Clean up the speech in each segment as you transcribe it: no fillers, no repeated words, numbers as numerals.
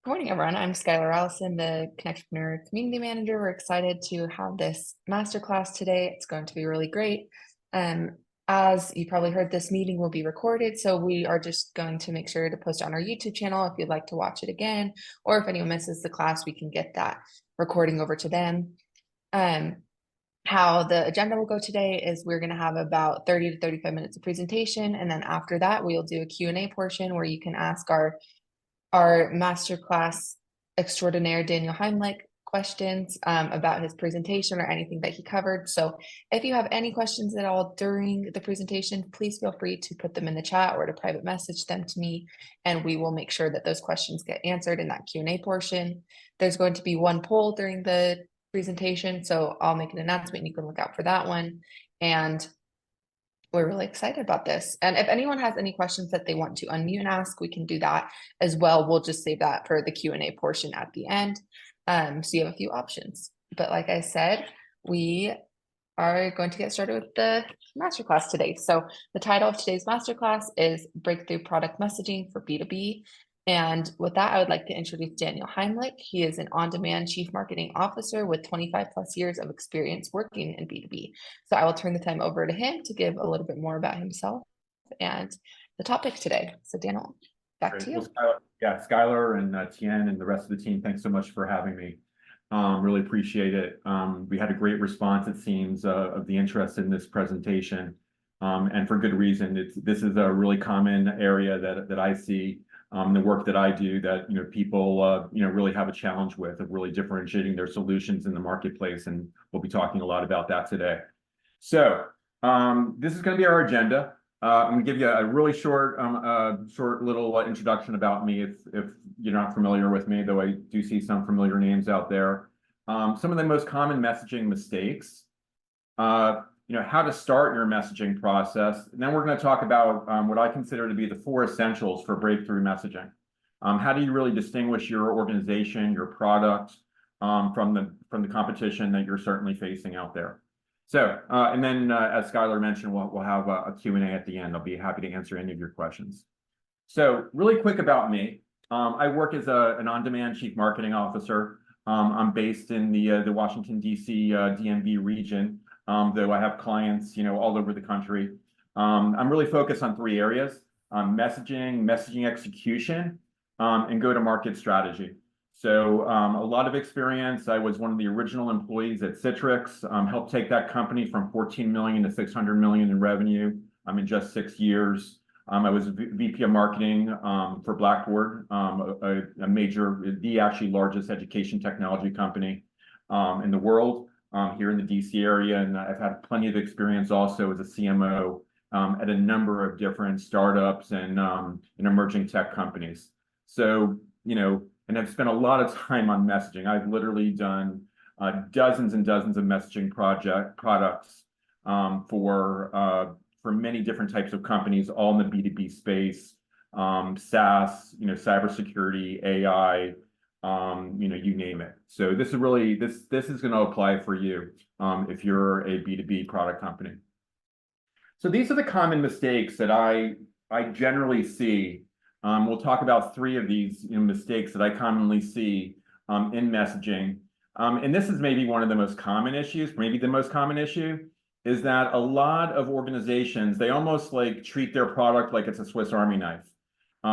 Good morning, everyone. I'm Skylar Allison, the Connectpreneur Community Manager. We're excited to have this masterclass today. It's going to be really great. Um, as you probably heard, this meeting will be recorded, so we are just going to make sure to post it on our YouTube channel if you'd like to watch it again, or if anyone misses the class, we can get that recording over to them. How the agenda will go today is we're going to have about 30 to 35 minutes of presentation, and then after that, we'll do a Q&A portion where you can ask our masterclass extraordinaire Daniel Heimlich questions about his presentation or anything that he covered. So if you have any questions at all during the presentation, please feel free to put them in the chat or to private message them to me, and we will make sure that those questions get answered in that Q&A portion. There's going to be one poll during the presentation, so I'll make an announcement and you can look out for that one. And we're really excited about this. And if anyone has any questions that they want to unmute and ask, we can do that as well. We'll just save that for the Q&A portion at the end. So you have a few options. But like I said, we are going to get started with the masterclass today. So the title of today's masterclass is Breakthrough Product Messaging for B2B. And with that, I would like to introduce Daniel Heimlich. He is an on-demand chief marketing officer with 25 plus years of experience working in B2B. So I will turn the time over to him to give a little bit more about himself and the topic today. So Daniel, back to you. Well, Skylar and Tien and the rest of the team, thanks so much for having me. Really appreciate it. We had a great response, it seems, of the interest in this presentation, and for good reason. This is a really common area that I see. The work that I do that people really have a challenge with of really differentiating their solutions in the marketplace, and we'll be talking a lot about that today. So this is going to be our agenda. I'm going to give you a really short little introduction about me if you're not familiar with me, though I do see some familiar names out there. Some of the most common messaging mistakes, how to start your messaging process. And then we're going to talk about what I consider to be the 4 essentials for breakthrough messaging. How do you really distinguish your organization, your product from the competition that you're certainly facing out there? So, and then as Skylar mentioned, we'll have a Q&A at the end. I'll be happy to answer any of your questions. So really quick about me. I work as an on-demand chief marketing officer. I'm based in the Washington, D.C. DMV region, though I have clients, all over the country. I'm really focused on 3 areas: messaging execution, and go-to-market strategy. So a lot of experience. I was one of the original employees at Citrix, helped take that company from 14 million to 600 million in revenue in just 6 years. I was VP of marketing for Blackboard, the actually largest education technology company in the world here in the DC area. And I've had plenty of experience also as a CMO at a number of different startups and emerging tech companies. So, and I've spent a lot of time on messaging. I've literally done dozens and dozens of messaging products for many different types of companies, all in the B2B space, SaaS, cybersecurity, AI, you name it. So this is really this is going to apply for you if you're a B2B product company. So these are the common mistakes that I generally see. We'll talk about 3 of these mistakes that I commonly see in messaging. And this is maybe one of the most common issues, maybe the most common issue, is that a lot of organizations, they almost treat their product like it's a Swiss Army knife. A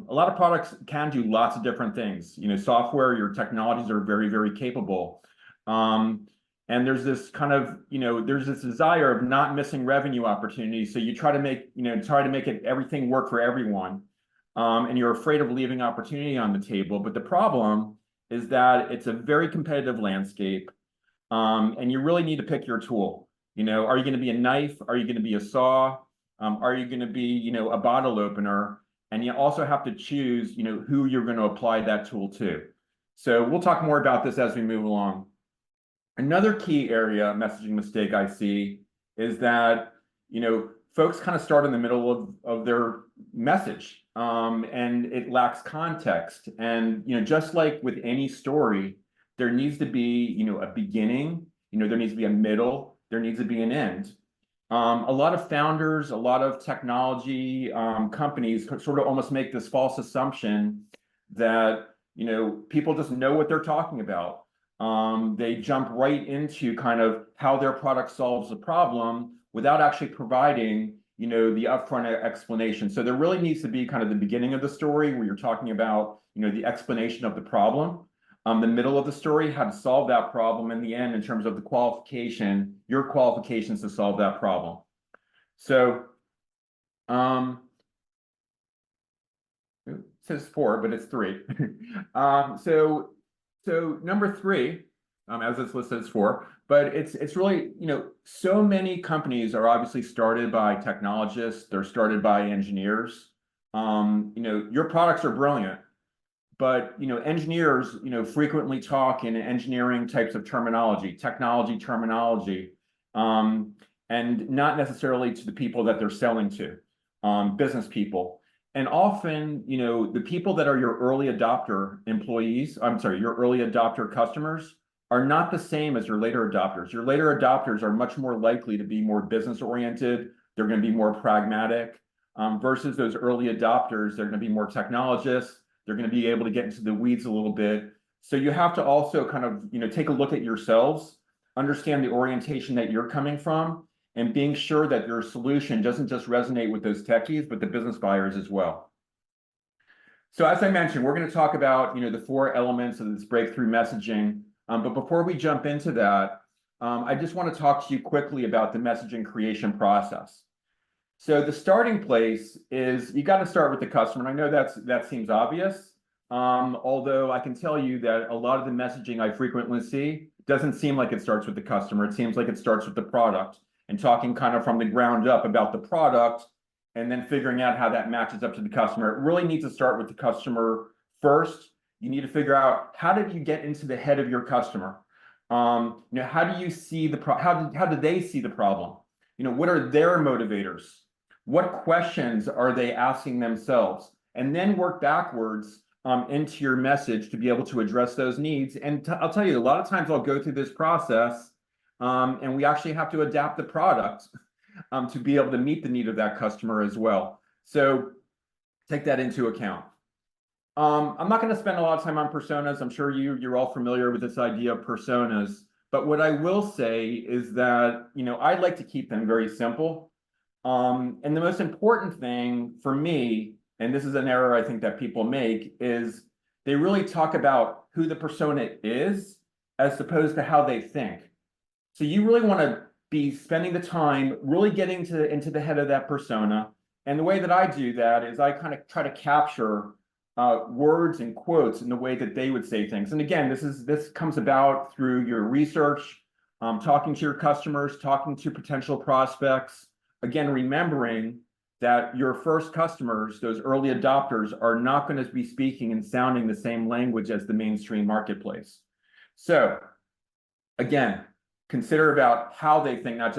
lot of products can do lots of different things. Software, your technologies are very, very capable. And there's this kind of, there's this desire of not missing revenue opportunities. So you try to make everything work for everyone. And you're afraid of leaving opportunity on the table. But the problem is that it's a very competitive landscape, and you really need to pick your tool. Are you going to be a knife? Are you going to be a saw? Are you going to be, a bottle opener? And you also have to choose, who you're going to apply that tool to. So we'll talk more about this as we move along. Another key area messaging mistake I see is that, folks kind of start in the middle of their message, and it lacks context. And, just like with any story, there needs to be, a beginning, there needs to be a middle, there needs to be an end. A lot of founders, a lot of technology companies sort of almost make this false assumption that you know, people just know what they're talking about. They jump right into kind of how their product solves the problem without actually providing, you know, the upfront explanation. So there really needs to be kind of the beginning of the story where you're talking about, you know, the explanation of the problem, the middle of the story, how to solve that problem, and the end in terms of the qualification, your qualifications to solve that problem. So, it says 4, but it's 3. So number 3, as it's listed as 4, but it's really, you know, so many companies are obviously started by technologists, they're started by engineers. You know, your products are brilliant, but you know, engineers, you know, frequently talk in engineering types of terminology, technology terminology, and not necessarily to the people that they're selling to, business people. And often, you know, the people that are your early adopter employees, I'm sorry, your early adopter customers are not the same as your later adopters. Your later adopters are much more likely to be more business oriented. They're going to be more pragmatic, versus those early adopters. They're going to be more technologists. They're going to be able to get into the weeds a little bit. So you have to also kind of, you know, take a look at yourselves, understand the orientation that you're coming from, and being sure that your solution doesn't just resonate with those techies, but the business buyers as well. So as I mentioned, we're going to talk about, you know, the 4 elements of this breakthrough messaging. But before we jump into that, I just want to talk to you quickly about the messaging creation process. So the starting place is you got to start with the customer. And I know that seems obvious, although I can tell you that a lot of the messaging I frequently see doesn't seem like it starts with the customer. It seems like it starts with the product and talking kind of from the ground up about the product and then figuring out how that matches up to the customer. It really needs to start with the customer first. You need to figure out, how did you get into the head of your customer? You know, how do you see how do they see the problem? You know, what are their motivators? What questions are they asking themselves? And then work backwards into your message to be able to address those needs. And I'll tell you, a lot of times I'll go through this process, and we actually have to adapt the product to be able to meet the need of that customer as well. So take that into account. I'm not going to spend a lot of time on personas. I'm sure you're all familiar with this idea of personas. But what I will say is that, you know, I like to keep them very simple. And the most important thing for me, and this is an error I think that people make, is they really talk about who the persona is as opposed to how they think. So you really want to be spending the time really getting into the head of that persona. And the way that I do that is I kind of try to capture words and quotes in the way that they would say things. And again, this comes about through your research, talking to your customers, talking to potential prospects. Again, remembering that your first customers, those early adopters, are not going to be speaking and sounding the same language as the mainstream marketplace. So again, consider about how they think, not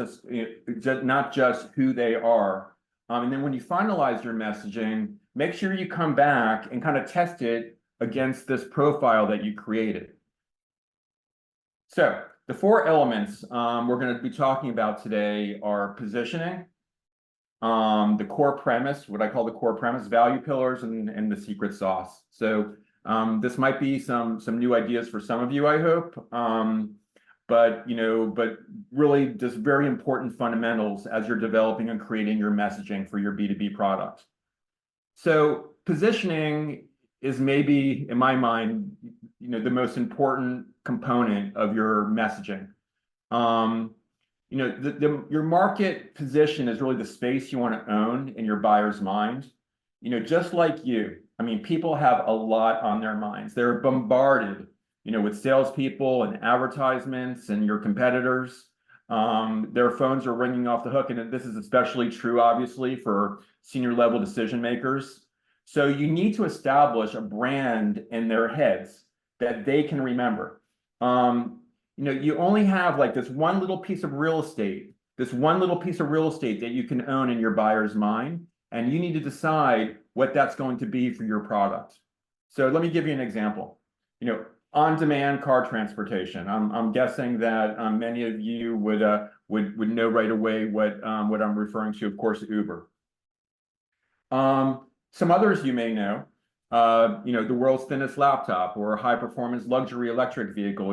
just who they are. And then when you finalize your messaging, make sure you come back and kind of test it against this profile that you created. So the 4 elements we're going to be talking about today are positioning, the core premise, what I call the core premise, value pillars, and the secret sauce. So this might be some new ideas for some of you, I hope. But really just very important fundamentals as you're developing and creating your messaging for your B2B product. So positioning is maybe, in my mind, you know, the most important component of your messaging. You know, your market position is really the space you want to own in your buyer's mind. You know, just like you, I mean, people have a lot on their minds. They're bombarded, you know, with salespeople and advertisements and your competitors. Their phones are ringing off the hook, and this is especially true, obviously, for senior level decision makers. So you need to establish a brand in their heads that they can remember. You know, you only have like this one little piece of real estate, that you can own in your buyer's mind, and you need to decide what that's going to be for your product. So let me give you an example. You know, on-demand car transportation. I'm guessing that many of you would know right away what I'm referring to. Of course, Uber. Some others you may know. the world's thinnest laptop or high performance luxury electric vehicle.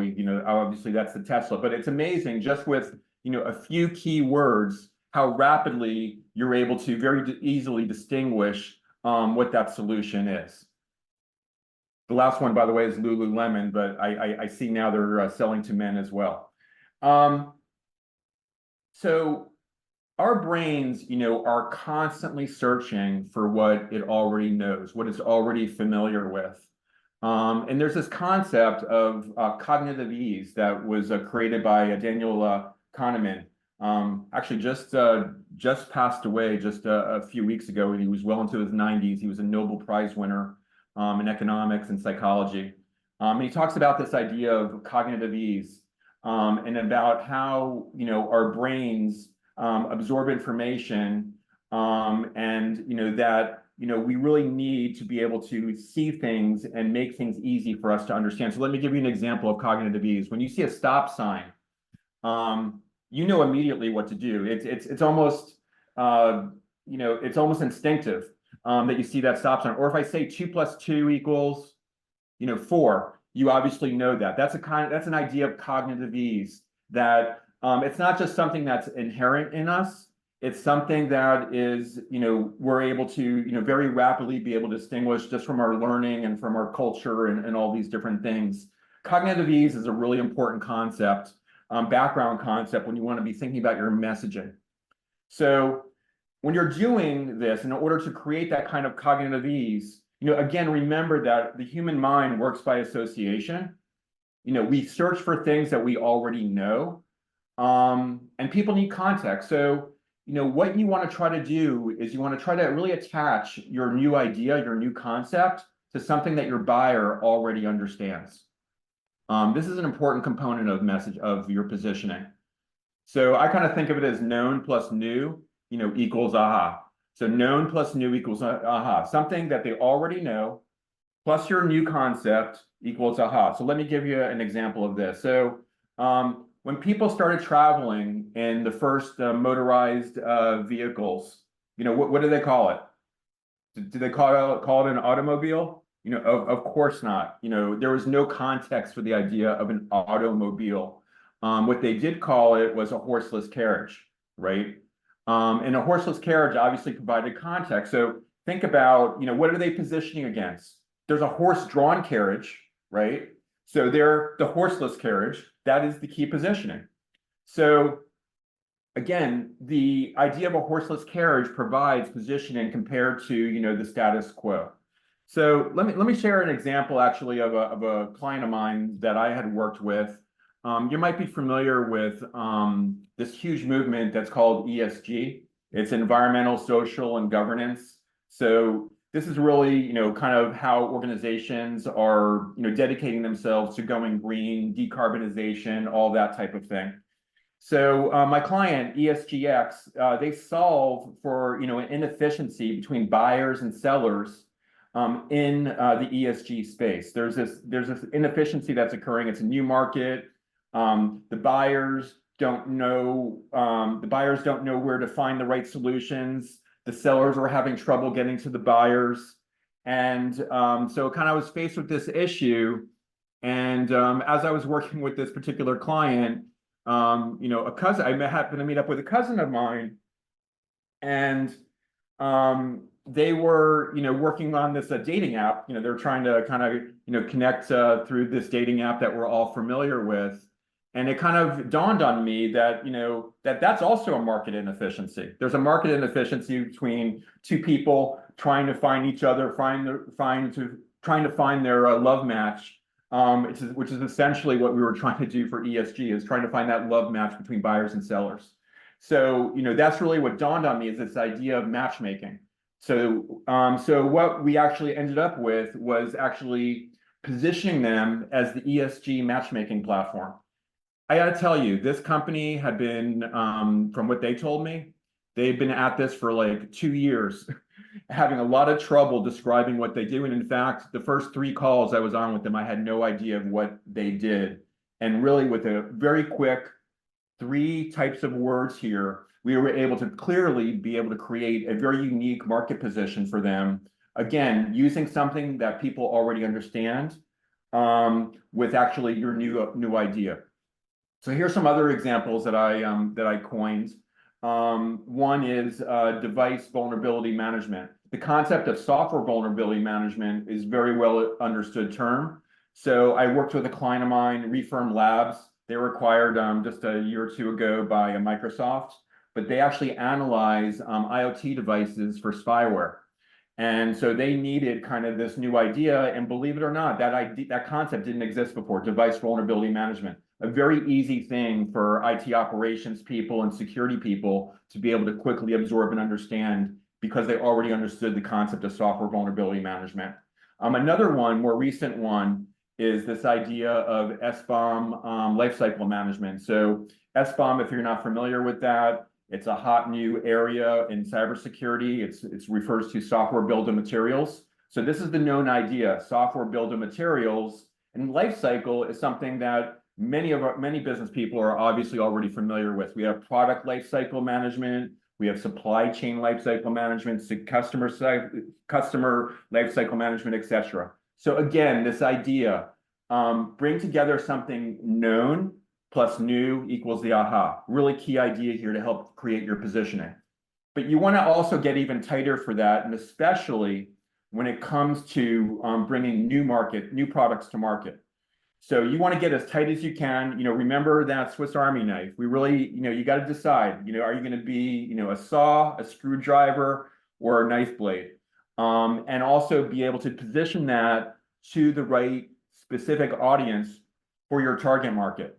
Obviously that's the Tesla, but it's amazing just with, a few key words, how rapidly you're able to very easily distinguish what that solution is. The last one, by the way, is Lululemon, but I see now they're selling to men as well. So our brains, are constantly searching for what it already knows, what it's already familiar with. And there's this concept of cognitive ease that was created by Daniel Kahneman. Actually, just passed away just a few weeks ago. He was well into his 90s. He was a Nobel Prize winner in economics and psychology. And he talks about this idea of cognitive ease and about how, our brains absorb information and, that, we really need to be able to see things and make things easy for us to understand. So let me give you an example of cognitive ease. When you see a stop sign, you know immediately what to do. It's almost, it's almost instinctive that you see that stop sign. Or if I say 2 + 2 equals, 4, you obviously know that. That's an idea of cognitive ease, that it's not just something that's inherent in us. It's something that is, we're able to, very rapidly be able to distinguish just from our learning and from our culture and all these different things. Cognitive ease is a really important concept, background concept when you want to be thinking about your messaging. So when you're doing this, in order to create that kind of cognitive ease, again, remember that the human mind works by association. We search for things that we already know, and people need context. So, what you want to try to do is you want to try to really attach your new idea, your new concept to something that your buyer already understands. This is an important component of your positioning. So I kind of think of it as known plus new, equals aha. So known plus new equals aha. Something that they already know plus your new concept equals aha. So let me give you an example of this. So when people started traveling in the first motorized vehicles, what do they call it? Do they call it an automobile? Of course not. There was no context for the idea of an automobile. What they did call it was a horseless carriage, right? And a horseless carriage obviously provided context. So think about, what are they positioning against? There's a horse-drawn carriage, right? So they're the horseless carriage. That is the key positioning. So again, the idea of a horseless carriage provides positioning compared to, the status quo. So let me share an example actually of a client of mine that I had worked with. You might be familiar with this huge movement that's called ESG. It's environmental, social, and governance. So this is really, kind of how organizations are, dedicating themselves to going green, decarbonization, all that type of thing. So my client, ESGX, they solve for, an inefficiency between buyers and sellers in the ESG space. There's this inefficiency that's occurring. It's a new market. The buyers don't know where to find the right solutions. The sellers are having trouble getting to the buyers. And so I was faced with this issue. And as I was working with this particular client, a cousin, I happened to meet up with a cousin of mine, and they were, working on this dating app. They're trying to kind of, connect through this dating app that we're all familiar with. And it kind of dawned on me that, that's also a market inefficiency. There's a market inefficiency between two people trying to find each other, trying to find their love match, which is essentially what we were trying to do for ESG, is trying to find that love match between buyers and sellers. So, that's really what dawned on me, is this idea of matchmaking. So, so what we actually ended up with was actually positioning them as the ESG matchmaking platform. I got to tell you, this company had been, from what they told me, they've been at this for like 2 years, having a lot of trouble describing what they do. And in fact, the first 3 calls I was on with them, I had no idea of what they did. And really, with a very quick 3 types of words here, we were able to clearly be able to create a very unique market position for them Again, using something that people already understand with actually your new idea. So here's some other examples that I coined. One is device vulnerability management. The concept of software vulnerability management is very well understood term. So I worked with a client of mine, Refirm Labs. They were acquired just a year or two ago by Microsoft, but they actually analyze IoT devices for spyware. And so they needed kind of this new idea, and believe it or not, that concept didn't exist before, device vulnerability management. A very easy thing for IT operations people and security people to be able to quickly absorb and understand because they already understood the concept of software vulnerability management. Another one, more recent one, is this idea of SBOM lifecycle management. So SBOM, if you're not familiar with that, it's a hot new area in cybersecurity. It refers to software bill of materials. So this is the known idea, software bill of materials. And lifecycle is something that many business people are obviously already familiar with. We have product lifecycle management, we have supply chain lifecycle management, customer lifecycle management, etc. So again, this idea, bring together something known plus new equals the aha. Really key idea here to help create your positioning. But you want to also get even tighter for that, and especially when it comes to bringing new products to market. So you want to get as tight as you can. Remember that Swiss Army knife. We really, you got to decide. Are you going to be, a saw, a screwdriver, or a knife blade? And also be able to position that to the right specific audience for your target market.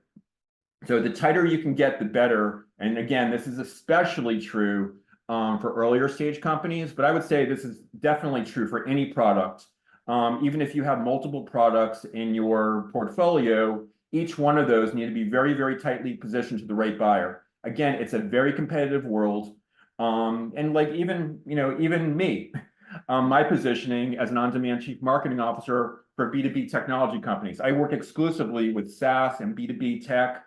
So the tighter you can get, the better. And again, this is especially true for earlier stage companies, but I would say this is definitely true for any product. Even if you have multiple products in your portfolio, each one of those need to be very, very tightly positioned to the right buyer. Again, it's a very competitive world. And like even me, my positioning as an on-demand chief marketing officer for B2B technology companies, I work exclusively with SaaS and B2B tech,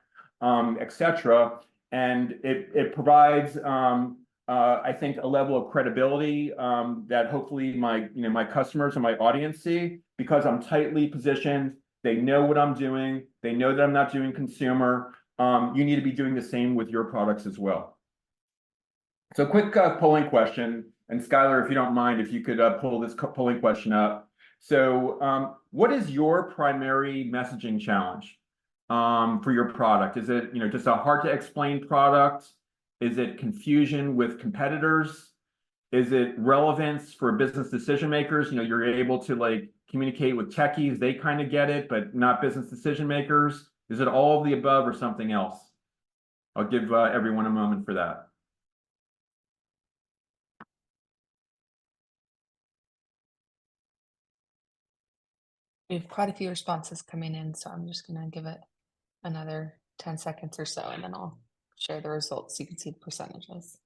etc. And it provides, I think, a level of credibility that hopefully my customers and my audience see, because I'm tightly positioned. They know what I'm doing. They know that I'm not doing consumer. You need to be doing the same with your products as well. So quick polling question, and Skylar, if you don't mind, if you could pull this polling question up. So what is your primary messaging challenge for your product? Is it just a hard to explain product? Is it confusion with competitors? Is it relevance for business decision makers? You're able to communicate with techies, they kind of get it, but not business decision makers. Is it all of the above or something else? I'll give everyone a moment for that. We have quite a few responses coming in, so I'm just going to give it another 10 seconds or so, and then I'll share the results so you can see the percentages.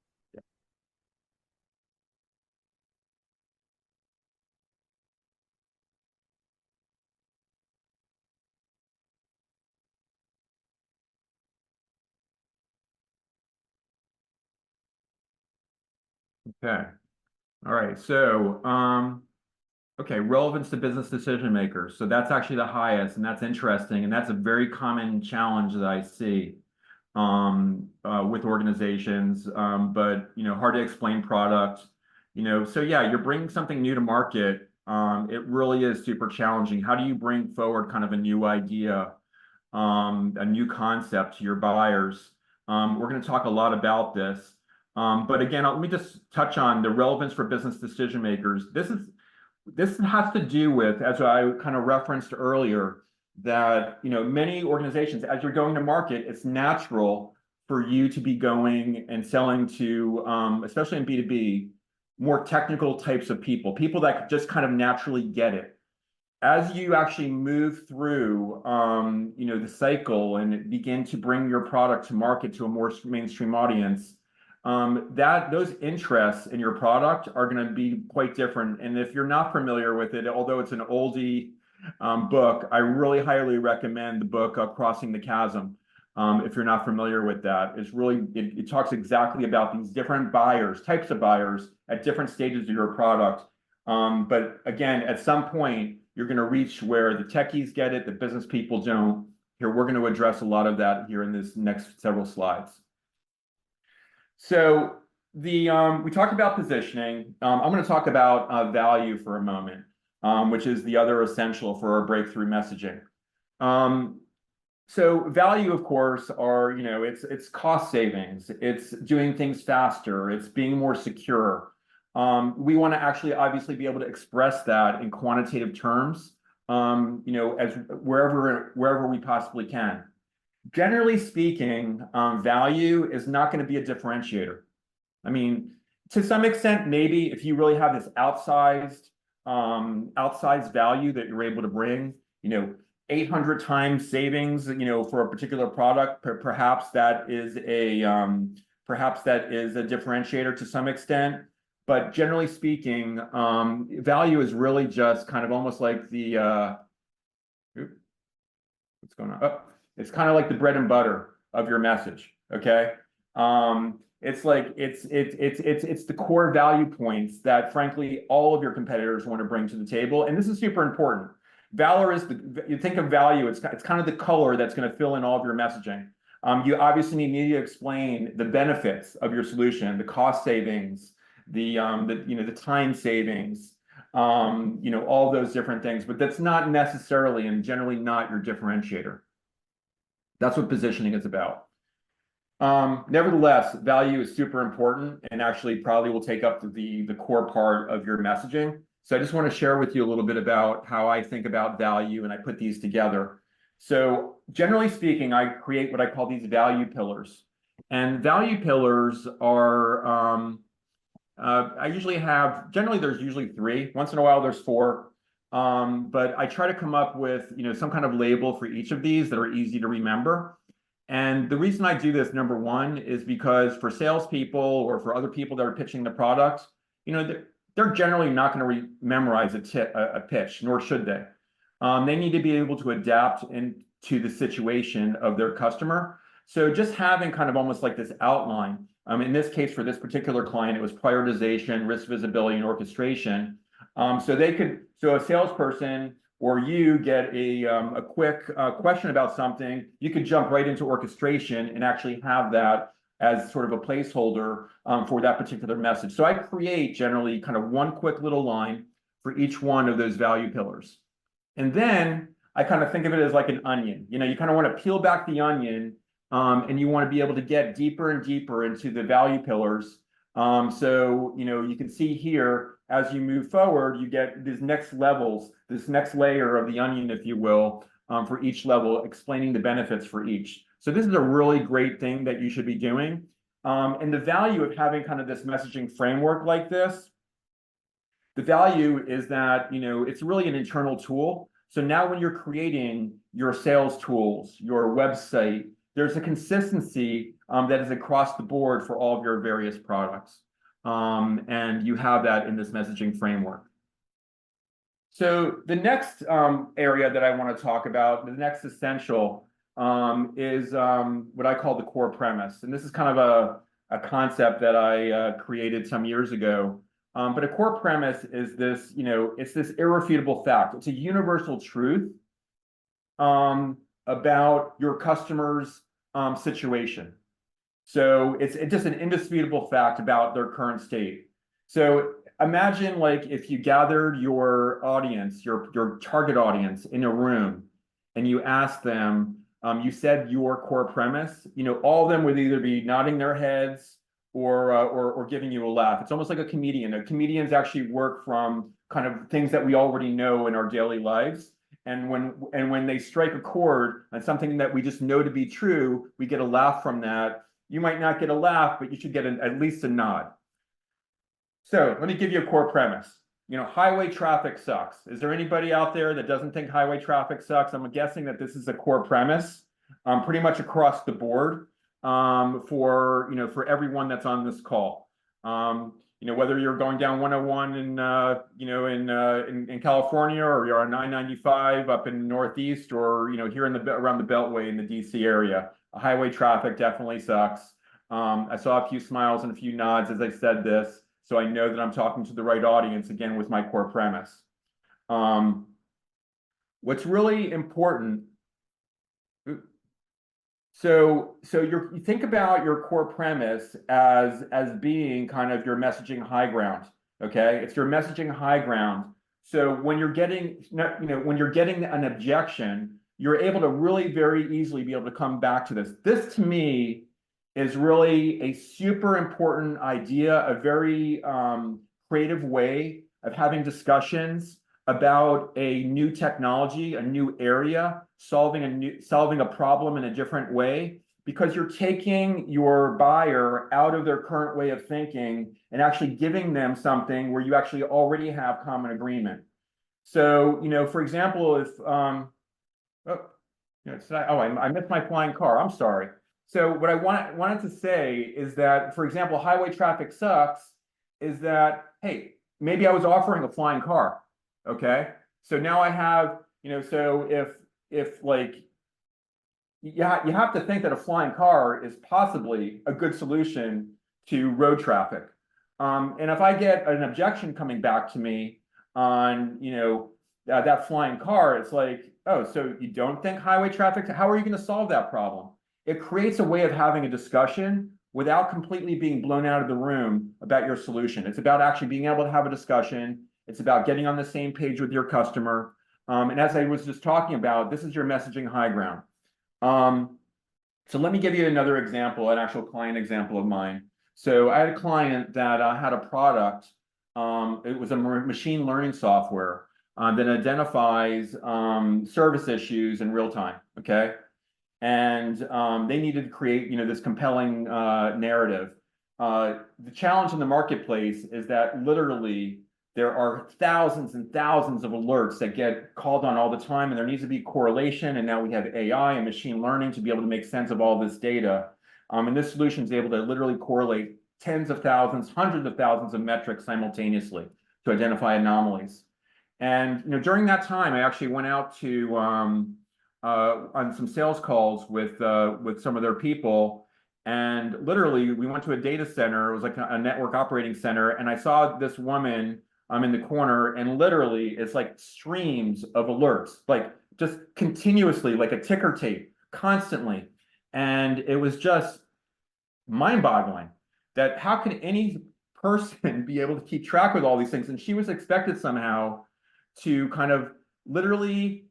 Okay. All right. So, okay, relevance to business decision makers. So that's actually the highest, and that's interesting, and that's a very common challenge that I see with organizations. But hard to explain product. So yeah, you're bringing something new to market. It really is super challenging. How do you bring forward kind of a new idea, a new concept to your buyers? We're going to talk a lot about this. But again, let me just touch on the relevance for business decision makers. This has to do with, as I kind of referenced earlier, that many organizations, as you're going to market, it's natural for you to be going and selling to, especially in B2B, more technical types of people that just kind of naturally get it. As you actually move through, the cycle and begin to bring your product to market to a more mainstream audience, those interests in your product are going to be quite different. And if you're not familiar with it, although it's an oldie book, I really highly recommend the book Crossing the Chasm. If you're not familiar with that, it talks exactly about these different types of buyers at different stages of your product. But again, at some point, you're going to reach where the techies get it, the business people don't. Here, we're going to address a lot of that here in this next several slides. So we talked about positioning. I'm going to talk about value for a moment, which is the other essential for our breakthrough messaging. So value, of course, are, it's cost savings, it's doing things faster, it's being more secure. We want to actually obviously be able to express that in quantitative terms, as wherever we possibly can. Generally speaking, value is not going to be a differentiator. I mean, to some extent, maybe if you really have this outsized value that you're able to bring, 800 times savings, for a particular product, perhaps that is a differentiator to some extent. But generally speaking, value is really just kind of almost like the what's going on? Oh, it's kind of like the bread and butter of your message. Okay, it's like it's the core value points that frankly all of your competitors want to bring to the table, and this is super important. Valor is you think of value, it's kind of the color that's going to fill in all of your messaging. You obviously need to explain the benefits of your solution, the cost savings, the time savings, all those different things, but that's not necessarily and generally not your differentiator. That's what positioning is about. Nevertheless, value is super important and actually probably will take up the core part of your messaging. So I just want to share with you a little bit about how I think about value and I put these together. So generally speaking, I create what I call these value pillars. And value pillars are, generally there's usually 3. Once in a while there's 4. But I try to come up with, some kind of label for each of these that are easy to remember. And the reason I do this, number one, is because for salespeople or for other people that are pitching the product, they're generally not going to memorize a pitch, nor should they. They need to be able to adapt into the situation of their customer. So just having kind of almost like this outline, in this case, for this particular client, it was prioritization, risk visibility, and orchestration. So a salesperson or you get a quick question about something, you could jump right into orchestration and actually have that as sort of a placeholder for that particular message. So I create generally kind of one quick little line for each one of those value pillars. And then I kind of think of it as like an onion. You kind of want to peel back the onion and you want to be able to get deeper and deeper into the value pillars. So, you can see here, as you move forward, you get these next levels, this next layer of the onion, if you will, for each level, explaining the benefits for each. So this is a really great thing that you should be doing. And the value of having kind of this messaging framework like this, the value is that, it's really an internal tool. So now when you're creating your sales tools, your website, there's a consistency that is across the board for all of your various products. And you have that in this messaging framework. So the next area that I want to talk about, the next essential, is what I call the core premise. And this is kind of a concept that I created some years ago. But a core premise is this, it's this irrefutable fact. It's a universal truth about your customer's situation. So it's just an indisputable fact about their current state. So imagine like if you gathered your audience, your target audience in a room and you asked them, you said your core premise, all of them would either be nodding their heads or giving you a laugh. It's almost like a comedian. Comedians actually work from kind of things that we already know in our daily lives. And when they strike a chord on something that we just know to be true, we get a laugh from that. You might not get a laugh, but you should get at least a nod. So let me give you a core premise. Highway traffic sucks. Is there anybody out there that doesn't think highway traffic sucks? I'm guessing that this is a core premise, pretty much across the board, for everyone that's on this call. Whether you're going down 101 in California, or you're on 995 up in the Northeast, or here around the Beltway in the DC area, highway traffic definitely sucks. I saw a few smiles and a few nods as I said this. so I know that I'm talking to the right audience, again, with my core premise. What's really important, so you think about your core premise as being kind of your messaging high ground, okay? It's your messaging high ground. So when you're getting, when you're getting an objection, you're able to really very easily be able to come back to this. This to me is really a super important idea, a very creative way of having discussions about a new technology, a new area, solving a problem in a different way, because you're taking your buyer out of their current way of thinking and actually giving them something where you actually already have common agreement. So, for example, if I missed my flying car. I'm sorry. So what I wanted to say is that, for example, highway traffic sucks, is that, hey, maybe I was offering a flying car. Okay. So now I have, so if like, you have to think that a flying car is possibly a good solution to road traffic. And if I get an objection coming back to me on, that flying car, it's like, oh, so you don't think highway traffic, how are you going to solve that problem? It creates a way of having a discussion without completely being blown out of the room about your solution. It's about actually being able to have a discussion. It's about getting on the same page with your customer. And as I was just talking about, this is your messaging high ground. So let me give you another example, an actual client example of mine. So I had a client that had a product. It was a machine learning software that identifies service issues in real time. Okay. And they needed to create, this compelling narrative. The challenge in the marketplace is that literally there are thousands and thousands of alerts that get called on all the time, and there needs to be correlation. And now we have AI and machine learning to be able to make sense of all this data. And this solution is able to literally correlate tens of thousands, hundreds of thousands of metrics simultaneously to identify anomalies. And during that time, I actually went out to on some sales calls with some of their people. And literally, we went to a data center. It was like a network operating center. And I saw this woman in the corner, and literally, it's like streams of alerts, like just continuously, like a ticker tape, constantly. And it was just mind-boggling that how can any person be able to keep track with all these things? And she was expected somehow to kind of literally,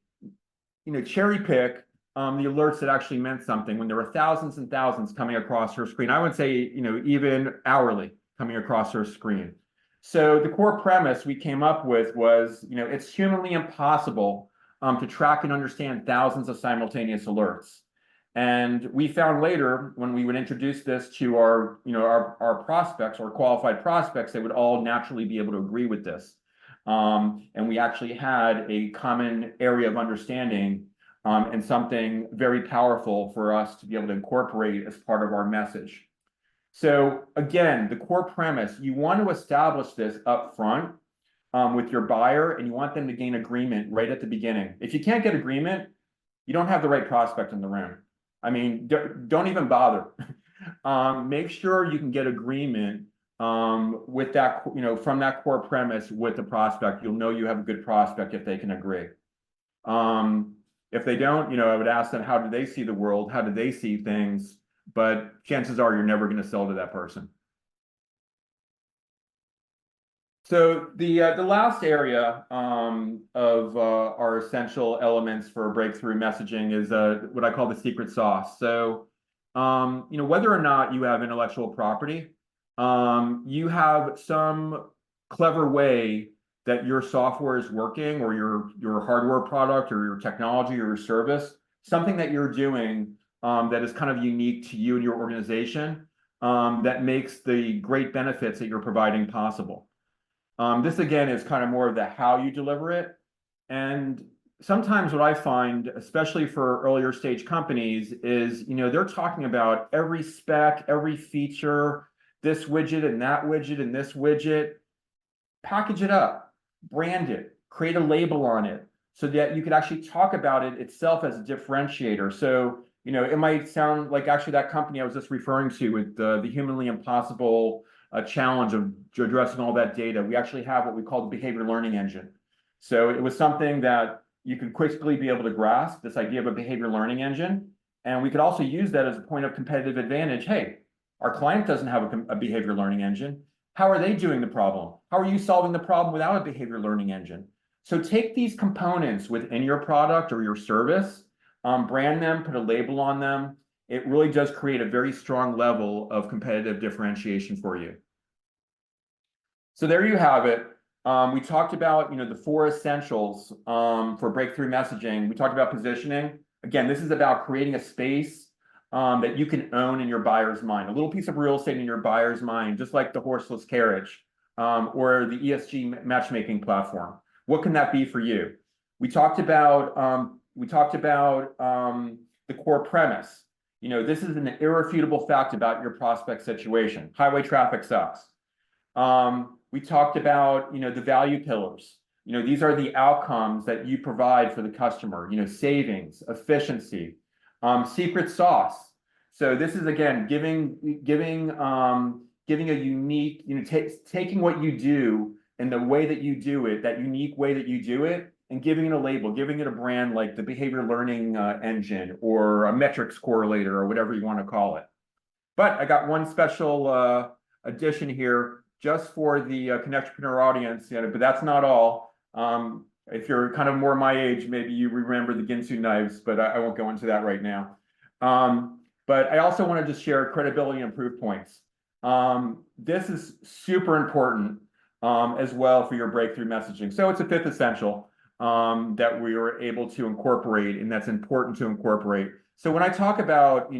cherry pick the alerts that actually meant something when there were thousands and thousands coming across her screen. I would say, even hourly coming across her screen. So the core premise we came up with was, it's humanly impossible to track and understand thousands of simultaneous alerts. And we found later when we would introduce this to our, our prospects or qualified prospects, they would all naturally be able to agree with this. And we actually had a common area of understanding and something very powerful for us to be able to incorporate as part of our message. So again, the core premise, you want to establish this up front with your buyer, and you want them to gain agreement right at the beginning. If you can't get agreement, you don't have the right prospect in the room. I mean, don't even bother. Make sure you can get agreement with that, from that core premise with the prospect. You'll know you have a good prospect if they can agree. If they don't, I would ask them, how do they see the world? How do they see things? But chances are you're never going to sell to that person. So the last area of our essential elements for breakthrough messaging is what I call the secret sauce. So whether or not you have intellectual property, you have some clever way that your software is working, or your hardware product, or your technology, or your service, something that you're doing that is kind of unique to you and your organization, that makes the great benefits that you're providing possible. This again is kind of more of the how you deliver it. And sometimes what I find, especially for earlier stage companies, is they're talking about every spec, every feature, this widget and that widget and this widget. Package it up, brand it, create a label on it, so that you could actually talk about it itself as a differentiator. So it might sound like actually that company I was just referring to with the humanly impossible challenge of addressing all that data, we actually have what we call the behavior learning engine. So it was something that you could quickly be able to grasp, this idea of a behavior learning engine. And we could also use that as a point of competitive advantage. Hey, our client doesn't have a behavior learning engine. How are they doing the problem? How are you solving the problem without a behavior learning engine? So take these components within your product or your service, brand them, put a label on them. It really does create a very strong level of competitive differentiation for you. So there you have it. We talked about, the 4 essentials for breakthrough messaging. We talked about positioning. Again, this is about creating a space that you can own in your buyer's mind, a little piece of real estate in your buyer's mind, just like the horseless carriage or the ESG matchmaking platform. What can that be for you? We talked about the core premise. This is an irrefutable fact about your prospect situation. Highway traffic sucks. We talked about, the value pillars. These are the outcomes that you provide for the customer, savings, efficiency, secret sauce. So this is, again, giving a unique, taking what you do and the way that you do it, that unique way that you do it, and giving it a label, giving it a brand like the behavior learning engine or a metrics correlator or whatever you want to call it. But I got one special addition here just for the Connectrepreneur audience, but that's not all. If you're kind of more my age, maybe you remember the Ginsu knives, but I won't go into that right now. But I also wanted to share credibility and proof points. This is super important as well for your breakthrough messaging. So it's a 5th essential that we were able to incorporate, and that's important to incorporate. So when I talk about,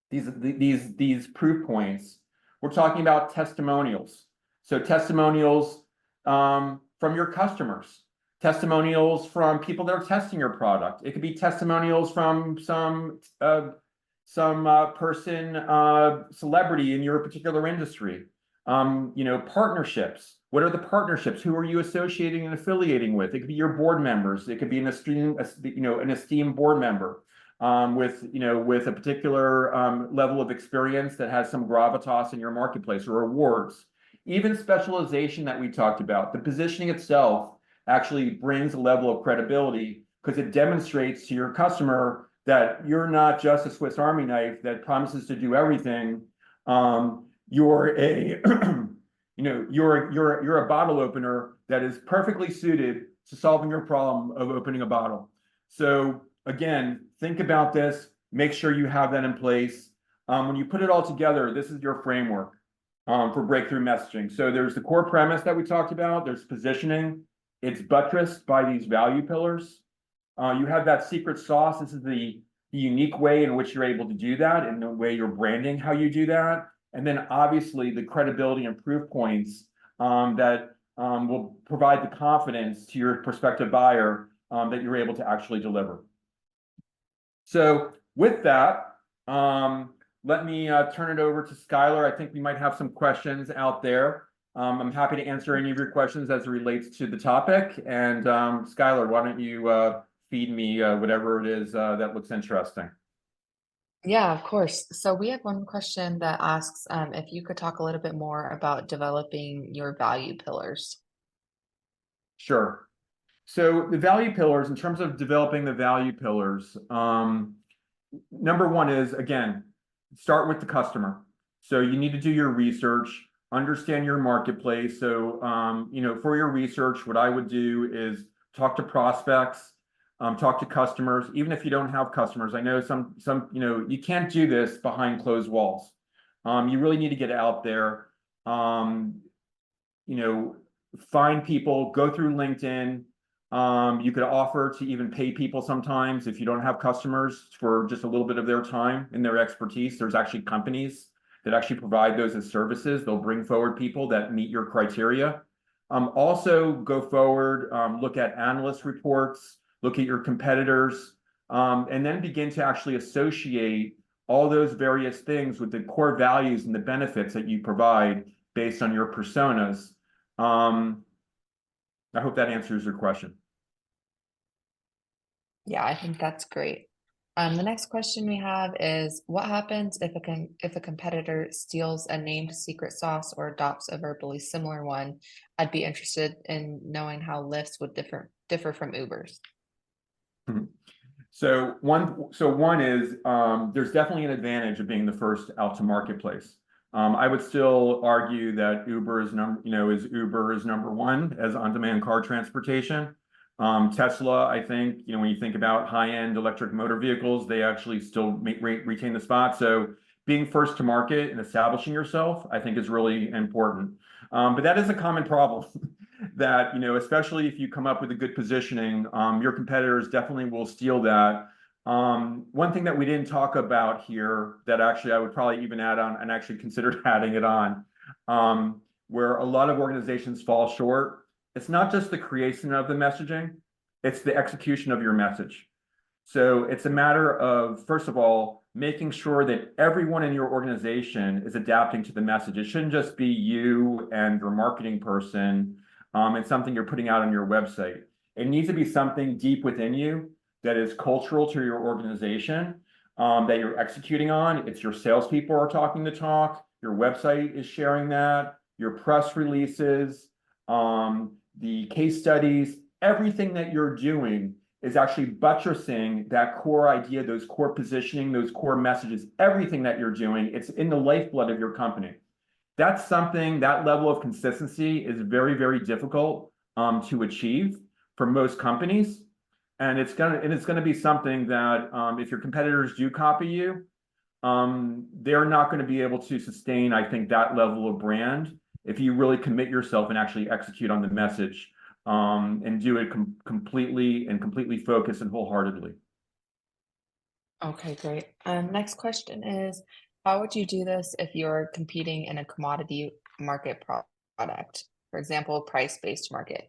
these proof points, we're talking about testimonials. So testimonials from your customers, testimonials from people that are testing your product. It could be testimonials from some celebrity in your particular industry. Partnerships. What are the partnerships? Who are you associating and affiliating with? It could be your board members. It could be an esteemed board member with a particular level of experience that has some gravitas in your marketplace, or awards. Even specialization that we talked about. The positioning itself actually brings a level of credibility because it demonstrates to your customer that you're not just a Swiss Army knife that promises to do everything. You're a you're a bottle opener that is perfectly suited to solving your problem of opening a bottle. So again, think about this, make sure you have that in place. When you put it all together, this is your framework for breakthrough messaging. So there's the core premise that we talked about, there's positioning, it's buttressed by these value pillars. You have that secret sauce. This is the unique way in which you're able to do that, and the way you're branding how you do that. And then obviously the credibility and proof points that will provide the confidence to your prospective buyer that you're able to actually deliver. So with that, let me turn it over to Skylar. I think we might have some questions out there. I'm happy to answer any of your questions as it relates to the topic. And Skylar, why don't you feed me whatever it is that looks interesting. Yeah, of course. So we have one question that asks if you could talk a little bit more about developing your value pillars. Sure. So the value pillars, in terms of developing the value pillars, number one is, again, start with the customer. So you need to do your research, understand your marketplace. So, for your research, what I would do is talk to prospects, talk to customers, even if you don't have customers. I know some, you can't do this behind closed walls. You really need to get out there, find people, go through LinkedIn. You could offer to even pay people sometimes if you don't have customers for just a little bit of their time and their expertise. There's actually companies that actually provide those as services. They'll bring forward people that meet your criteria. Also go forward, look at analyst reports, look at your competitors, and then begin to actually associate all those various things with the core values and the benefits that you provide based on your personas. I hope that answers your question. Yeah, I think that's great. The next question we have is, what happens if a competitor steals a named secret sauce or adopts a verbally similar one? I'd be interested in knowing how Lyft's would differ from Uber's. So one is there's definitely an advantage of being the first out to marketplace. I would still argue that Uber is number one as on-demand car transportation. Tesla, I think, when you think about high-end electric motor vehicles, they actually still retain the spot. So being first to market and establishing yourself, I think, is really important. But that is a common problem that, especially if you come up with a good positioning, your competitors definitely will steal that. One thing that we didn't talk about here that actually I would probably even add on and actually considered adding it on, where a lot of organizations fall short. It's not just the creation of the messaging, it's the execution of your message. So it's a matter of, first of all, making sure that everyone in your organization is adapting to the message. It shouldn't just be you and your marketing person and something you're putting out on your website. It needs to be something deep within you that is cultural to your organization, that you're executing on. It's your salespeople are talking the talk, your website is sharing that, your press releases, the case studies, everything that you're doing is actually buttressing that core idea, those core positioning, those core messages, everything that you're doing, it's in the lifeblood of your company. That's something, that level of consistency is very, very difficult to achieve for most companies. And it's gonna be something that if your competitors do copy you, they're not going to be able to sustain, I think, that level of brand if you really commit yourself and actually execute on the message and do it completely focused and wholeheartedly. Okay, great. Next question is, how would you do this if you're competing in a commodity market product, for example, price-based market?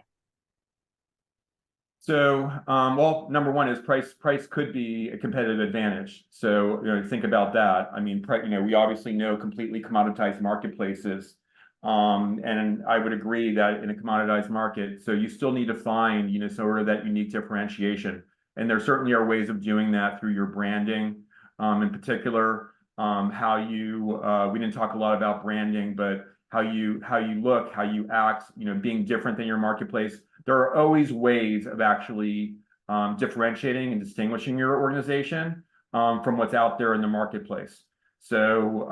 So, well, number one is price could be a competitive advantage. So, think about that. I mean, we obviously know completely commoditized marketplaces. And I would agree that in a commoditized market, so you still need to find, sort of that unique differentiation. And there certainly are ways of doing that through your branding, in particular, we didn't talk a lot about branding, but how you look, how you act, being different than your marketplace. There are always ways of actually differentiating and distinguishing your organization from what's out there in the marketplace. So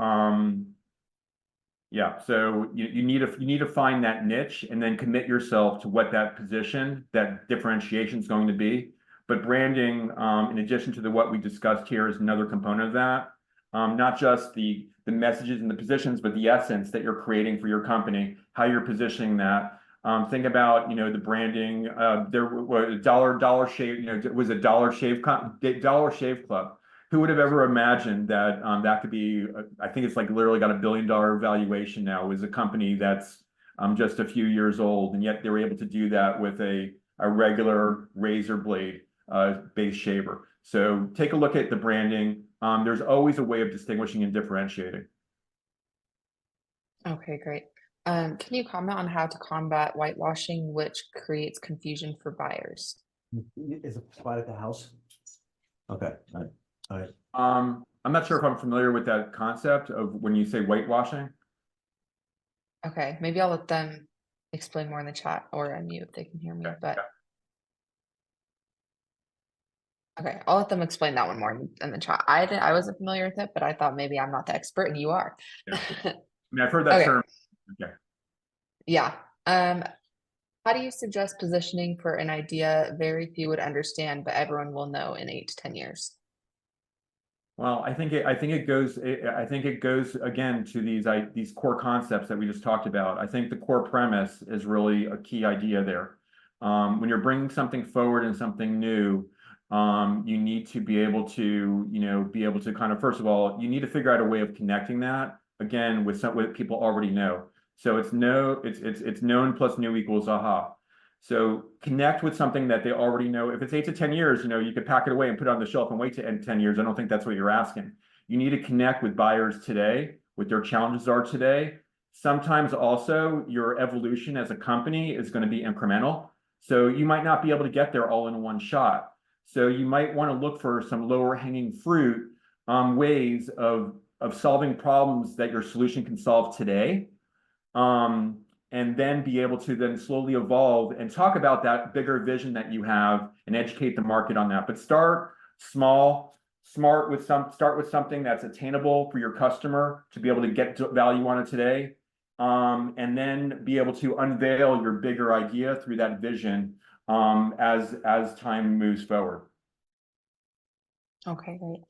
yeah, so you need to find that niche and then commit yourself to what that position, that differentiation is going to be. But branding, in addition to what we discussed here, is another component of that. Not just the messages and the positions, but the essence that you're creating for your company, how you're positioning that. Think about, the branding. There was Dollar Shave, it was a Dollar Shave Club. Who would have ever imagined that that could be? I think it's like literally got $1 billion valuation now. Is a company that's just a few years old, and yet they were able to do that with a regular razor blade based shaver. So take a look at the branding. There's always a way of distinguishing and differentiating. Okay, great. Can you comment on how to combat whitewashing, which creates confusion for buyers? Is it spot at the house? Okay, all right. I'm not sure if I'm familiar with that concept of when you say whitewashing. Okay, maybe I'll let them explain more in the chat or unmute if they can hear me, but okay, I'll let them explain that one more in the chat. I wasn't familiar with it, but I thought maybe I'm not the expert and you are. Yeah. I mean, I've heard that term. Okay. Yeah. How do you suggest positioning for an idea very few would understand, but everyone will know in 8 to 10 years? Well, I think it goes again to these core concepts that we just talked about. I think the core premise is really a key idea there. When you're bringing something forward and something new, you need to be able to kind of, first of all, you need to figure out a way of connecting that again with what people already know. So it's known plus new equals aha. So connect with something that they already know. If it's 8 to 10 years, you could pack it away and put it on the shelf and wait to end 10 years. I don't think that's what you're asking. You need to connect with buyers today, what their challenges are today. Sometimes also your evolution as a company is going to be incremental. So you might not be able to get there all in one shot. So you might want to look for some lower hanging fruit ways of solving problems that your solution can solve today. And then be able to then slowly evolve and talk about that bigger vision that you have and educate the market on that. But start small, start with something that's attainable for your customer to be able to get value on it today. And then be able to unveil your bigger idea through that vision as time moves forward. Okay, great.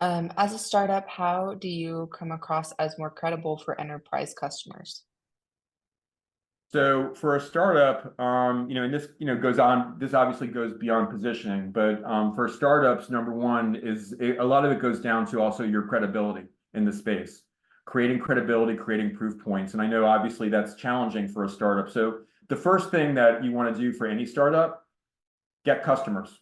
As a startup, how do you come across as more credible for enterprise customers? So for a startup, and this, this obviously goes beyond positioning, but for startups, number one is a lot of it goes down to also your credibility in the space, creating credibility, creating proof points. And I know obviously that's challenging for a startup. So the first thing that you want to do for any startup, get customers,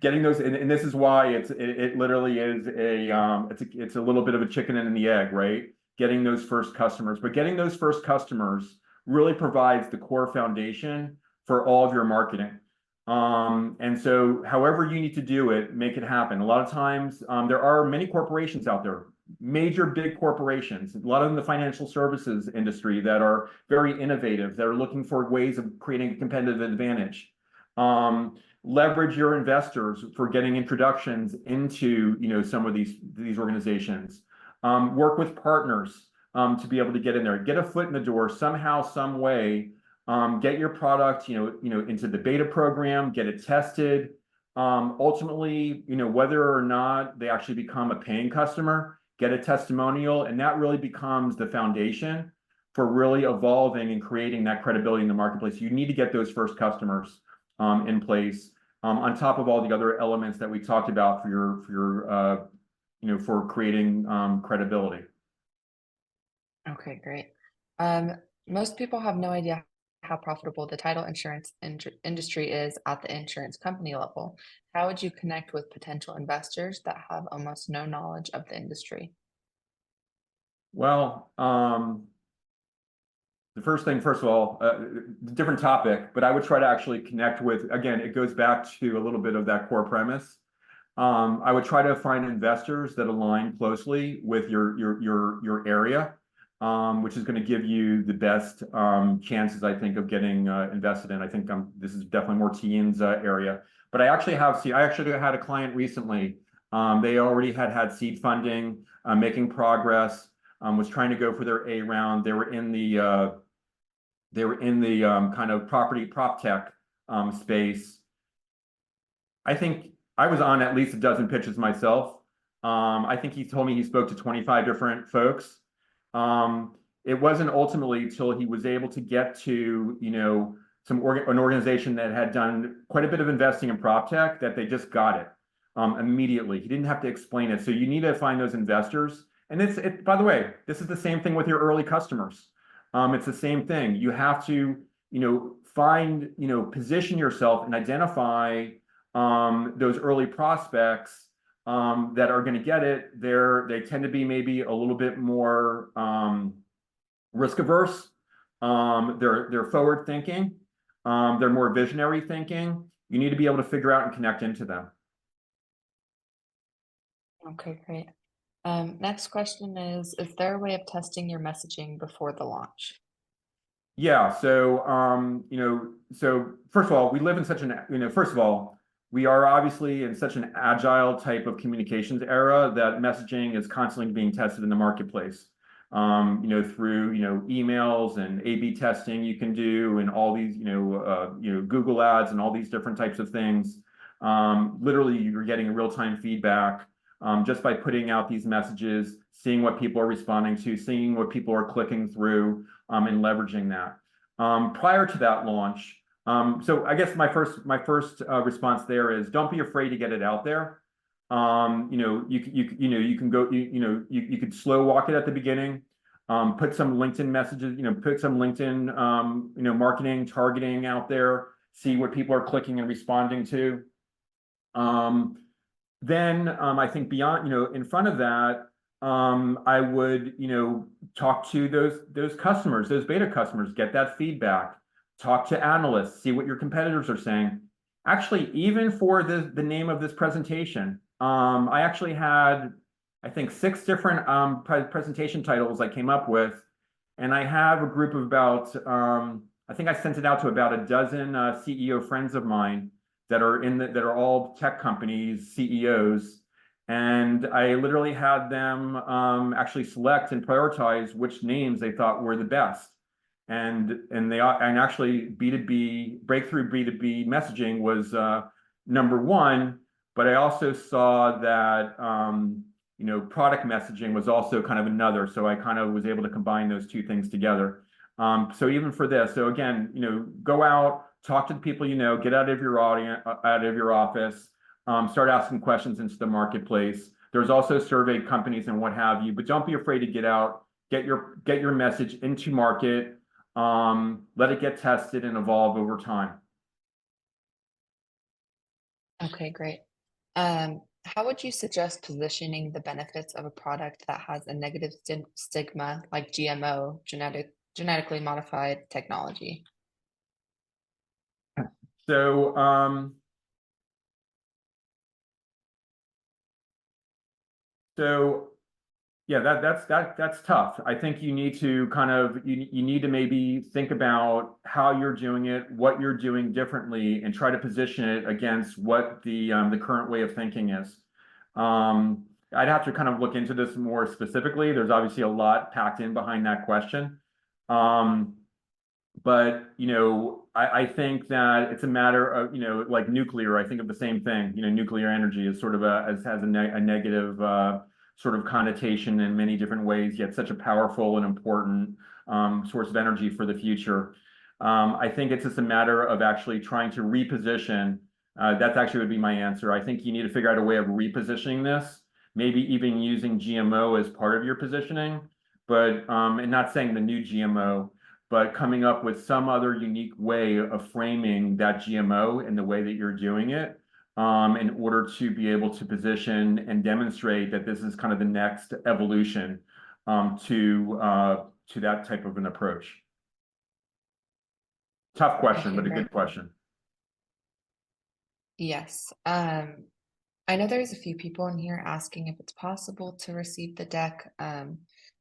getting those, and this is why it literally is it's a little bit of a chicken and the egg, right? Getting those first customers, but getting those first customers really provides the core foundation for all of your marketing. And so however you need to do it, make it happen. A lot of times there are many corporations out there, major big corporations, a lot of them in the financial services industry that are very innovative, that are looking for ways of creating a competitive advantage. Leverage your investors for getting introductions into some of these organizations. Work with partners to be able to get in there, get a foot in the door somehow, some way. Get your product, into the beta program, get it tested. Ultimately, whether or not they actually become a paying customer, get a testimonial, and that really becomes the foundation for really evolving and creating that credibility in the marketplace. You need to get those first customers in place, on top of all the other elements that we talked about for creating credibility. Okay, great. Most people have no idea how profitable the title insurance industry is at the insurance company level. How would you connect with potential investors that have almost no knowledge of the industry? Well, the first of all, different topic, but I would try to actually connect with, again, it goes back to a little bit of that core premise. I would try to find investors that align closely with your area, which is going to give you the best chances, I think, of getting invested in. I think this is definitely more Tian's area. But I actually had a client recently. They already had seed funding, making progress, was trying to go for their A round. They were in the kind of property prop tech space. I think I was on at least a dozen pitches myself. I think he told me he spoke to 25 different folks. It wasn't ultimately till he was able to get to, an organization that had done quite a bit of investing in prop tech that they just got it immediately. He didn't have to explain it. So you need to find those investors. And by the way, this is the same thing with your early customers. It's the same thing. You have to, find, position yourself and identify those early prospects that are going to get it. They tend to be maybe a little bit more risk averse. They're forward thinking. They're more visionary thinking. You need to be able to figure out and connect into them. Okay, great. Next question is there a way of testing your messaging before the launch? Yeah. So, so first of all, we live in such we are obviously in such an agile type of communications era that messaging is constantly being tested in the marketplace. Through, emails and A/B testing you can do, and all these, Google ads and all these different types of things. Literally, you're getting real-time feedback just by putting out these messages, seeing what people are responding to, seeing what people are clicking through, and leveraging that. Prior to that launch, so I guess my first response there is don't be afraid to get it out there. You can go, you could slow walk it at the beginning. Put some LinkedIn messages, put some LinkedIn, marketing, targeting out there, see what people are clicking and responding to. Then I think beyond, in front of that, I would, talk to those customers, those beta customers, get that feedback, talk to analysts, see what your competitors are saying. Actually, even for the name of this presentation, I actually had, I think, 6 different presentation titles I came up with, and I have a group of about, I think I sent it out to about a dozen CEO friends of mine that are all tech companies, CEOs, and I literally had them actually select and prioritize which names they thought were the best. And actually B2B breakthrough B2B messaging was number one, but I also saw that product messaging was also kind of another. So I kind of was able to combine those two things together. So even for this, so again, go out, talk to the people get out of your audience, out of your office, start asking questions into the marketplace. There's also survey companies and what have you, but don't be afraid to get out, get your message into market. Let it get tested and evolve over time. Okay, great. How would you suggest positioning the benefits of a product that has a negative stigma like GMO, genetically modified technology? So, yeah, that's tough. I think you need to kind of you need to maybe think about how you're doing it, what you're doing differently, and try to position it against what the current way of thinking is. I'd have to kind of look into this more specifically. There's obviously a lot packed in behind that question. But I think that it's a matter of like nuclear. I think of the same thing. Nuclear energy is sort of has a negative sort of connotation in many different ways, yet such a powerful and important source of energy for the future. I think it's just a matter of actually trying to reposition. That's actually would be my answer. I think you need to figure out a way of repositioning this, maybe even using GMO as part of your positioning, but and not saying the new GMO, but coming up with some other unique way of framing that GMO in the way that you're doing it, in order to be able to position and demonstrate that this is kind of the next evolution to that type of an approach. Tough question, Okay, but a great. good question. Yes. I know there's a few people in here asking if it's possible to receive the deck.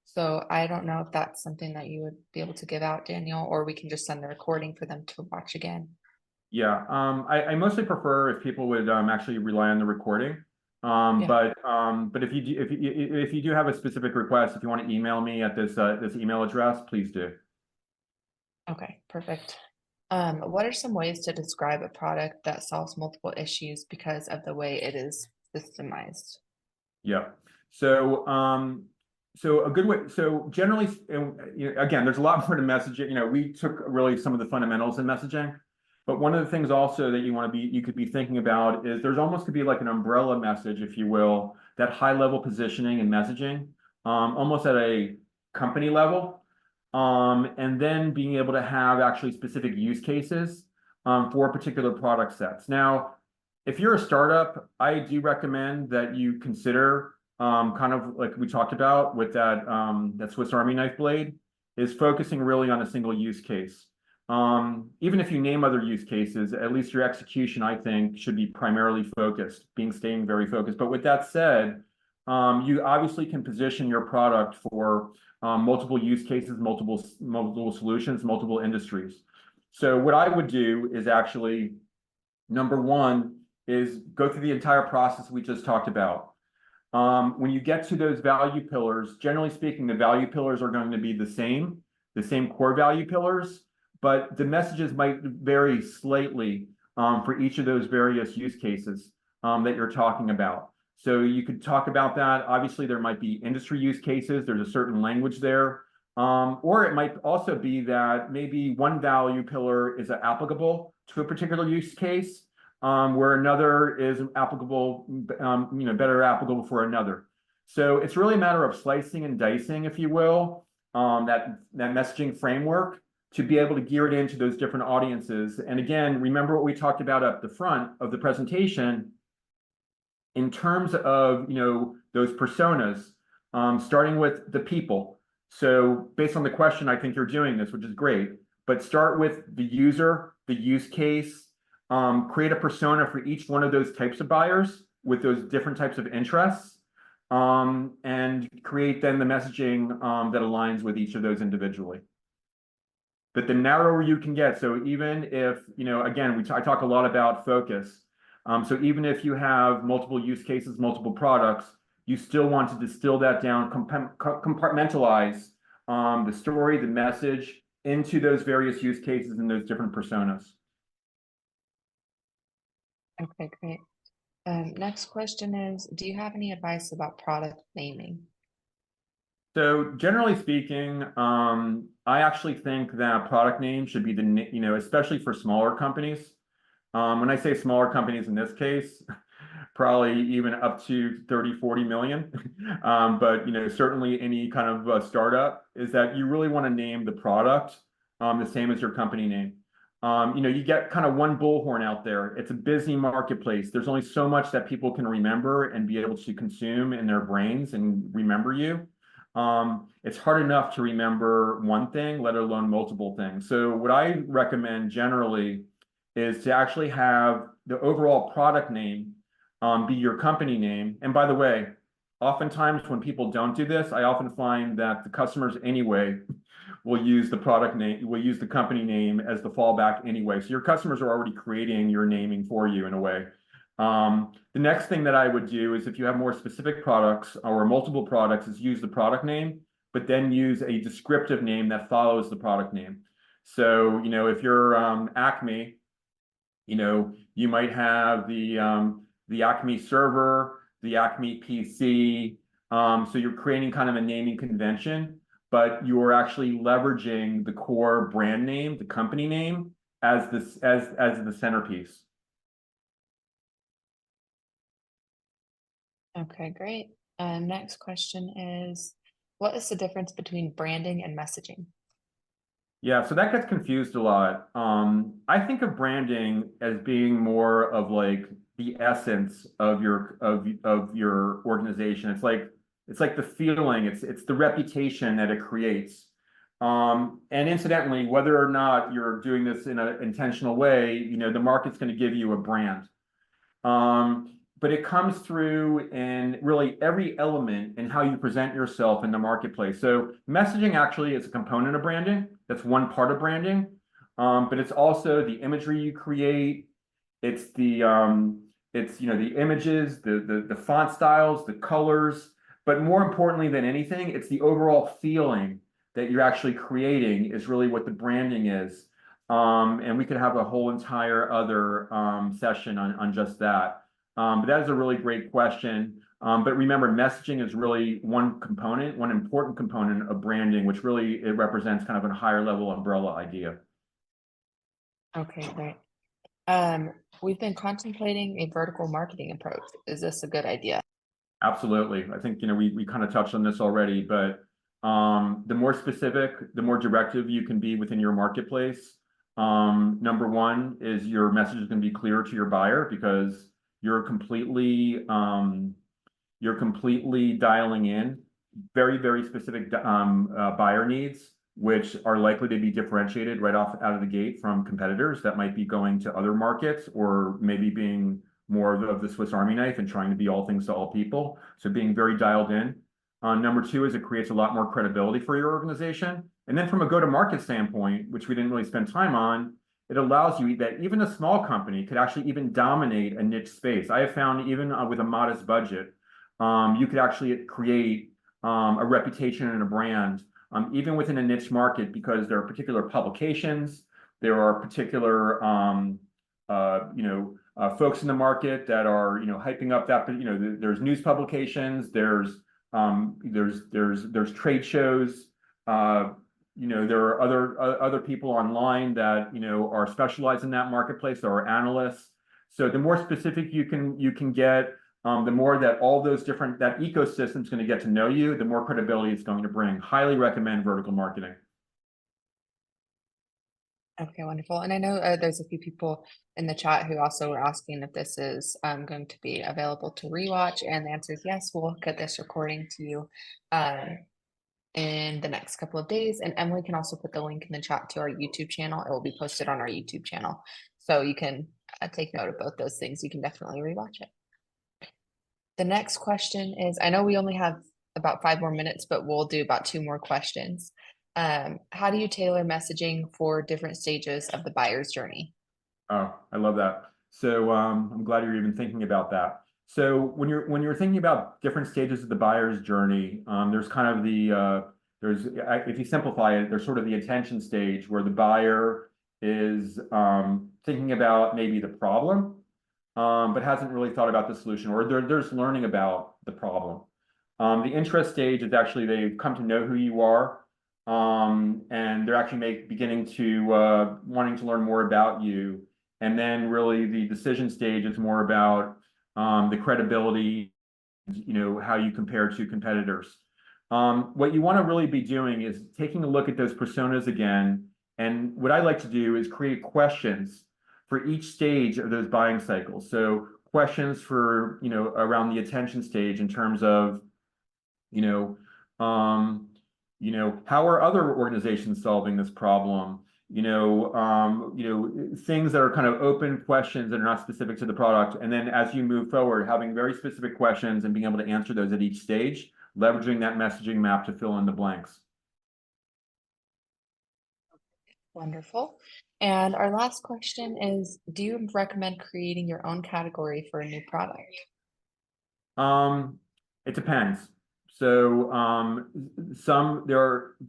So I don't know if that's something that you would be able to give out, Daniel, or we can just send the recording for them to watch again. Yeah, I mostly prefer if people would actually rely on the recording. Yeah. But if you do have a specific request, if you want to email me at this email address, please do. Okay, perfect. What are some ways to describe a product that solves multiple issues because of the way it is systemized? Yeah. So so a good way. So generally, again, there's a lot more to messaging. We took really some of the fundamentals in messaging, but one of the things also that you could be thinking about is there's almost could be like an umbrella message, if you will, that high level positioning and messaging, almost at a company level. And then being able to have actually specific use cases for particular product sets. Now, if you're a startup, I do recommend that you consider kind of like we talked about with that Swiss Army knife blade, is focusing really on a single use case. Even if you name other use cases, at least your execution, I think, should be primarily focused, staying very focused. But with that said, you obviously can position your product for multiple use cases, multiple solutions, multiple industries. So what I would do is actually, number one, is go through the entire process we just talked about. When you get to those value pillars, generally speaking, the value pillars are going to be the same core value pillars, but the messages might vary slightly for each of those various use cases that you're talking about. So you could talk about that. Obviously, there might be industry use cases. There's a certain language there. Or it might also be that maybe one value pillar is applicable to a particular use case, where another is applicable, better applicable for another. So it's really a matter of slicing and dicing, if you will, that messaging framework to be able to gear it into those different audiences. And again, remember what we talked about at the front of the presentation in terms of those personas, starting with the people. So based on the question, I think you're doing this, which is great, but start with the user, the use case, create a persona for each one of those types of buyers with those different types of interests, and create then the messaging that aligns with each of those individually. But the narrower you can get, so even if, you know, again, I talk a lot about focus. So even if you have multiple use cases, multiple products, you still want to distill that down, compartmentalize the story, the message into those various use cases and those different personas. Okay, great. Next question is, do you have any advice about product naming? So generally speaking, I actually think that product name should be you know, especially for smaller companies. When I say smaller companies in this case, probably even up to 30, 40 million. But, you know, certainly any kind of startup is that you really want to name the product the same as your company name. You know, you get kind of one bullhorn out there. It's a busy marketplace. There's only so much that people can remember and be able to consume in their brains and remember you. It's hard enough to remember one thing, let alone multiple things. So what I recommend generally is to actually have the overall product name be your company name. And by the way, oftentimes when people don't do this, I often find that the customers anyway will use the product name, will use the company name as the fallback anyway. So your customers are already creating your naming for you in a way. The next thing that I would do is if you have more specific products or multiple products is use the product name, but then use a descriptive name that follows the product name. So, you know, if you're Acme, you know, you might have the Acme server, the Acme PC. So you're creating kind of a naming convention, but you're actually leveraging the core brand name, the company name, as the centerpiece. Okay, great. Next question is, what is the difference between branding and messaging? Yeah, so that gets confused a lot. I think of branding as being more of like the essence of your organization. It's like the feeling, it's the reputation that it creates. And incidentally, whether or not you're doing this in an intentional way, you know, the market's going to give you a brand. But it comes through in really every element in how you present yourself in the marketplace. So messaging actually is a component of branding. That's one part of branding. But it's also the imagery you create. It's the you know, the images, the font styles, the colors. But more importantly than anything, it's the overall feeling that you're actually creating is really what the branding is. And we could have a whole entire other session on just that. But that is a really great question. But remember, messaging is really one component, one important component of branding, which really it represents kind of a higher level umbrella idea. Okay, great. We've been contemplating a vertical marketing approach. Is this a good idea? Absolutely. I think, you know, we kind of touched on this already, but the more specific, the more directive you can be within your marketplace. Number one is your message is going to be clear to your buyer because you're completely dialing in very, very specific buyer needs, which are likely to be differentiated right off out of the gate from competitors that might be going to other markets or maybe being more of the Swiss Army knife and trying to be all things to all people. So being very dialed in. Number two is it creates a lot more credibility for your organization. And then from a go-to-market standpoint, which we didn't really spend time on, it allows you that even a small company could actually even dominate a niche space. I have found even with a modest budget, you could actually create a reputation and a brand, even within a niche market, because there are particular publications, there are particular, folks in the market that are, you know, hyping up that, you know, there's news publications, there's trade shows, you know, there are other people online that, you know, are specialized in that marketplace. There are analysts. So the more specific you can get, the more that all those different, that ecosystem is going to get to know you, the more credibility it's going to bring. Highly recommend vertical marketing. Okay, wonderful. And I know there's a few people in the chat who also were asking if this is going to be available to rewatch, and the answer is yes. We'll get this recording to you in the next couple of days. And Emily can also put the link in the chat to our YouTube channel. It will be posted on our YouTube channel. So you can take note of both those things. You can definitely rewatch it. The next question is, I know we only have about 5 more minutes, but we'll do about 2 more questions. How do you tailor messaging for different stages of the buyer's journey? Oh, I love that. So I'm glad you're even thinking about that. So when you're thinking about different stages of the buyer's journey, there's kind of the if you simplify it, there's sort of the intention stage where the buyer is thinking about maybe the problem, but hasn't really thought about the solution, or they're just learning about the problem. The interest stage is actually they've come to know who you are, and they're actually beginning to wanting to learn more about you. And then really the decision stage is more about the credibility, how you compare to competitors. What you want to really be doing is taking a look at those personas again. And what I like to do is create questions for each stage of those buying cycles. So questions for, around the attention stage in terms of, how are other organizations solving this problem? Things that are kind of open questions that are not specific to the product. And then as you move forward, having very specific questions and being able to answer those at each stage, leveraging that messaging map to fill in the blanks. Wonderful. And our last question is, do you recommend creating your own category for a new product? It depends. So there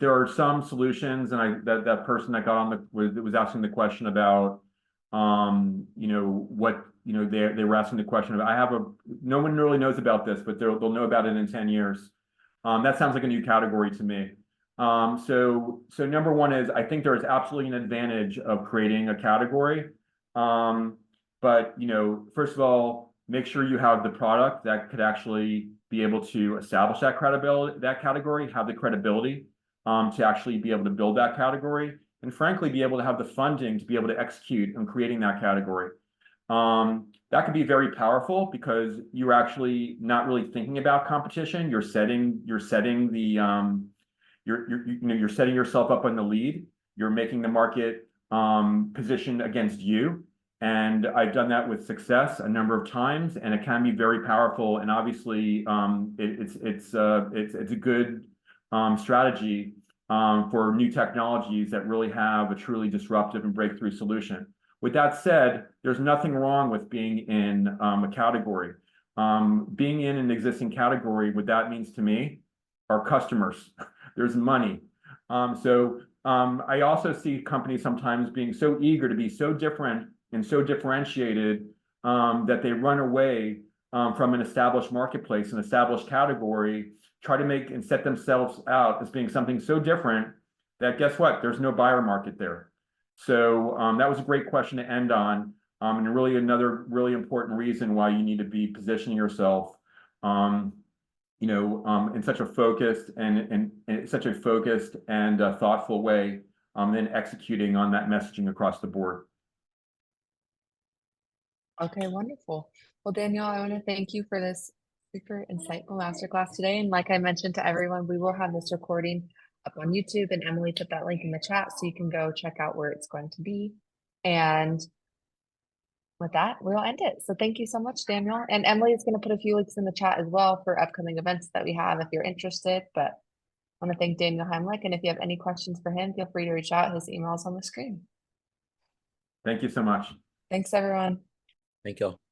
are some solutions, and that person that got on was asking the question about what they were asking the question about. No one really knows about this, but they'll know about it in 10 years. That sounds like a new category to me. So number one is I think there is absolutely an advantage of creating a category. But first of all, make sure you have the product that could actually be able to establish that credibility, that category, have the credibility to actually be able to build that category, and frankly, be able to have the funding to be able to execute on creating that category. That can be very powerful because you're actually not really thinking about competition. You're setting the you're setting yourself up on the lead. You're making the market position against you. And I've done that with success a number of times, and it can be very powerful. And obviously, it's a good strategy for new technologies that really have a truly disruptive and breakthrough solution. With that said, there's nothing wrong with being in a category. Being in an existing category, what that means to me are customers. There's money. I also see companies sometimes being so eager to be so different and so differentiated that they run away from an established marketplace, an established category, try to make and set themselves out as being something so different that guess what? There's no buyer market there. So that was a great question to end on, and really another really important reason why you need to be positioning yourself in such a focused and thoughtful way, then executing on that messaging across the board. Okay, wonderful. Well, Danielle, I want to thank you for this super insightful masterclass today. And like I mentioned to everyone, we will have this recording up on YouTube, and Emily put that link in the chat so you can go check out where it's going to be. And with that, we'll end it. So thank you so much, Danielle. And Emily is going to put a few links in the chat as well for upcoming events that we have if you're interested. But I want to thank Daniel Heimlich. And if you have any questions for him, feel free to reach out. His email is on the screen. Thank you so much. Thanks, everyone. Thank you all.